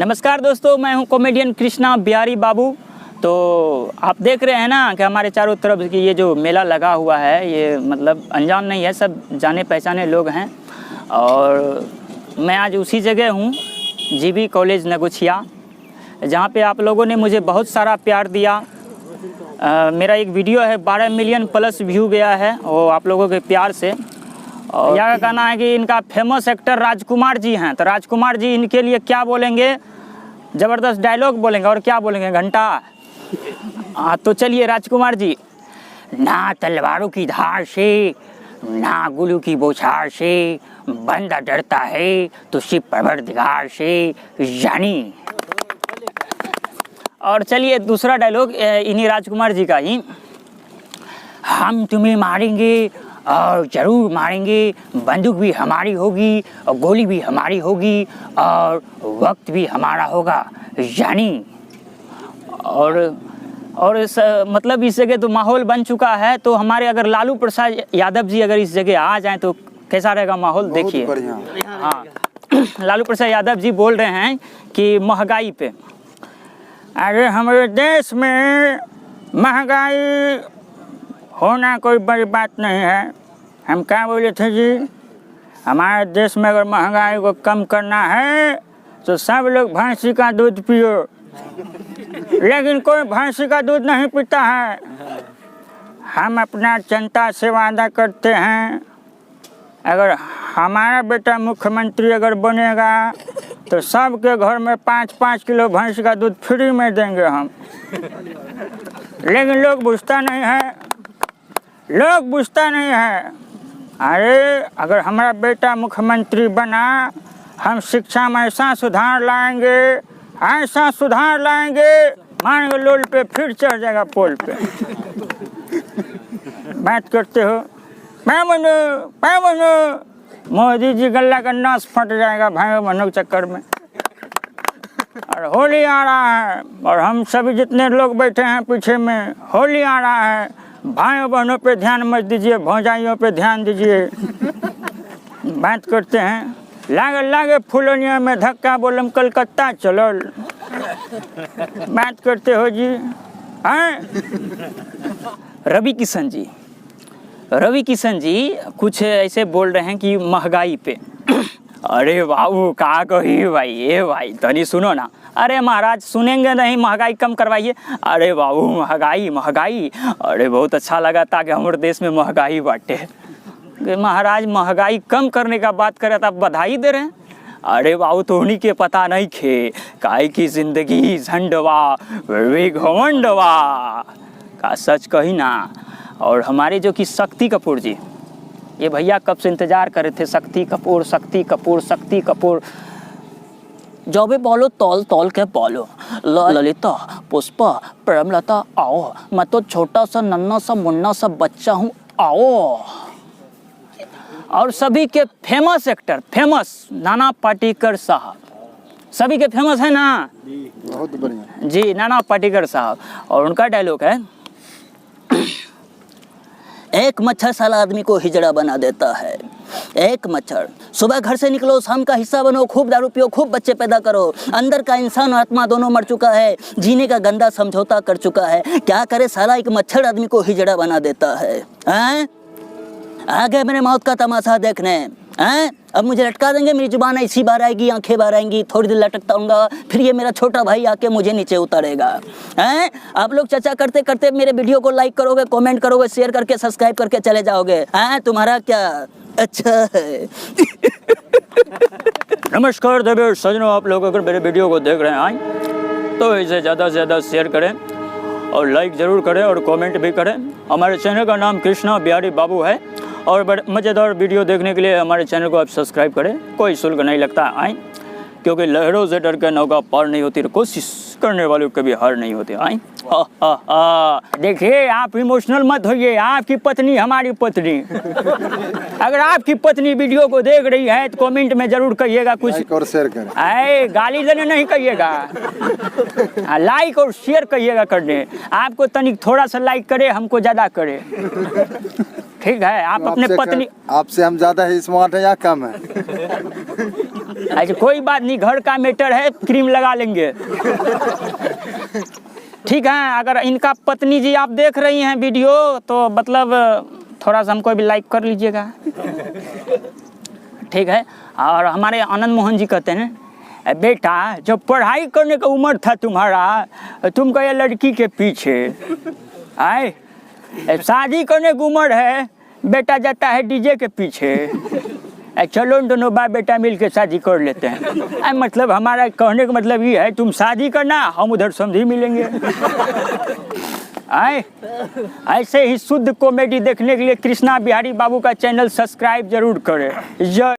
नमस्कार दोस्तों, मैं हूं कॉमेडियन कृष्णा बिहारी बाबू। तो आप देख रहे हैं ना कि हमारे चारों तरफ की ये जो मेला लगा हुआ है, ये मतलब अनजान नहीं है, सब जाने पहचाने लोग हैं। और मैं आज उसी जगह हूं, जीबी कॉलेज नगुछिया, जहां पे आप लोगों ने मुझे बहुत सारा प्यार दिया। मेरा एक वीडियो है 12 मिलियन प्लस व्यू गया है, वो आप लोगों के प्यार से। और यहाँ का कहना है कि इनका फेमस एक्टर राजकुमार जी हैं, तो राजकुमार जी इनके लिए क्या बोलेंगे, ज़बरदस्त डायलॉग बोलेंगे। और क्या बोलेंगे, घंटा। तो चलिए राजकुमार जी। ना तलवारों की धार से, ना गुलू की बौछार से, बंदा डरता है तो शिव परवरदिगार से, यानी। और चलिए दूसरा डायलॉग इन्हीं राजकुमार जी का ही। हम तुम्हें मारेंगे और ज़रूर मारेंगे, बंदूक भी हमारी होगी और गोली भी हमारी होगी और वक्त भी हमारा होगा, यानी। और मतलब इस जगह तो माहौल बन चुका है। तो हमारे अगर लालू प्रसाद यादव जी अगर इस जगह आ जाएं तो कैसा रहेगा माहौल, देखिए। हाँ, लालू प्रसाद यादव जी बोल रहे हैं कि महंगाई पे, अरे हमारे देश में महंगाई होना कोई बड़ी बात नहीं है। हम क्या बोले थे जी, हमारे देश में अगर महंगाई को कम करना है तो सब लोग भैंसी का दूध पियो, लेकिन कोई भैंसी का दूध नहीं पीता है। हम अपना जनता से वादा करते हैं, अगर हमारा बेटा मुख्यमंत्री अगर बनेगा तो सबके घर में 5-5 किलो भैंस का दूध फ्री में देंगे हम। लेकिन लोग बुझता नहीं है। अरे अगर हमारा बेटा मुख्यमंत्री बना, हम शिक्षा में ऐसा सुधार लाएंगे, मान लो लोल पे फिर चढ़ जाएगा पोल पे। बात करते हो मैं बनो, मोदी जी गला का नस फट जाएगा भाई बहनों के चक्कर में। और होली आ रहा है और हम सभी जितने लोग बैठे हैं पीछे में, होली आ रहा है, भाइयों बहनों पे ध्यान मत दीजिए, भौजाइयों पे ध्यान दीजिए। बात करते हैं, लागे फुलोनिया में धक्का, बोलम कलकत्ता चलो। बात करते हो जी हैं। रवि किशन जी कुछ ऐसे बोल रहे हैं कि महंगाई पे। अरे बाबू का कही भाई, ये भाई तनी सुनो ना। अरे महाराज सुनेंगे नहीं, महंगाई कम करवाइए। अरे बाबू महंगाई, अरे बहुत अच्छा लगा था कि हमारे देश में महंगाई बांटे। महाराज महंगाई कम करने का बात करे तो आप बधाई दे रहे हैं। अरे बाबू तो उन्हीं के पता नहीं खे, काहे की जिंदगी झंडवा वे घमंडवा का सच कही ना। और हमारे जो कि शक्ति कपूर जी, ये भैया कब से इंतजार कर रहे थे, शक्ति कपूर। जो भी बोलो तौल के बोलो, ललिता पुष्पा प्रेमलता आओ, मैं तो छोटा सा नन्ना सा मुन्ना सा बच्चा हूँ, आओ। और सभी के फेमस एक्टर, नाना पाटेकर साहब, सभी के फेमस है ना, बहुत बढ़िया जी, नाना पाटेकर साहब। और उनका डायलॉग है, एक मच्छर साला आदमी को हिजड़ा बना देता है। एक मच्छर, सुबह घर से निकलो, शाम का हिस्सा बनो, खूब दारू पियो, खूब बच्चे पैदा करो, अंदर का इंसान और आत्मा दोनों मर चुका है, जीने का गंदा समझौता कर चुका है। क्या करे साला, एक मच्छर आदमी को हिजड़ा बना देता है। हैं? आगे मेरे मौत का तमाशा देखने हैं। अब मुझे लटका देंगे, मेरी जुबान ऐसी बाहर आएगी, आंखें बाहर आएंगी, थोड़ी देर लटकता हूँगा, फिर ये मेरा छोटा भाई आके मुझे नीचे उतारेगा। हैं? आप लोग चर्चा करते करते मेरे वीडियो को लाइक करोगे, कमेंट करोगे, शेयर करके सब्सक्राइब करके चले जाओगे। हैं? तुम्हारा क्या अच्छा है। नमस्कार देवी सजनों, आप लोग अगर मेरे वीडियो को देख रहे हैं तो इसे ज़्यादा से ज़्यादा शेयर करें और लाइक ज़रूर करें और कमेंट भी करें। हमारे चैनल का नाम कृष्णा बिहारी बाबू है और बड़े मज़ेदार वीडियो देखने के लिए हमारे चैनल को आप सब्सक्राइब करें। कोई शुल्क नहीं लगता आए, क्योंकि लहरों से डर के नौका पार नहीं होती, कोशिश करने वालों कभी हार नहीं होती। आए देखिए, आप इमोशनल मत होइए, आपकी पत्नी हमारी पत्नी। अगर आपकी पत्नी वीडियो को देख रही है तो कमेंट में जरूर कहिएगा कुछ, लाइक और शेयर करें। अरे गाली देने नहीं कहिएगा, लाइक और शेयर कहिएगा करने। आपको तनिक थोड़ा सा लाइक करे, हमको ज़्यादा करे, ठीक है। आप अपने पत्नी, आपसे हम ज़्यादा ही स्मार्ट है या कम है? ऐसे कोई बात नहीं, घर का मैटर है, क्रीम लगा लेंगे, ठीक है। अगर इनका पत्नी जी आप देख रही हैं वीडियो तो मतलब थोड़ा सा हमको भी लाइक कर लीजिएगा, ठीक है। और हमारे आनंद मोहन जी कहते हैं, बेटा जब पढ़ाई करने का उम्र था तुम्हारा, तुम गए लड़की के पीछे, आए शादी करने की उम्र है, बेटा जाता है डीजे के पीछे। चलो दोनों बाप बेटा मिल के शादी कर लेते हैं। मतलब हमारा कहने का मतलब ये है, तुम शादी करना, हम उधर समझी मिलेंगे। आए ऐसे ही शुद्ध कॉमेडी देखने के लिए कृष्णा बिहारी बाबू का चैनल सब्सक्राइब जरूर करें। जय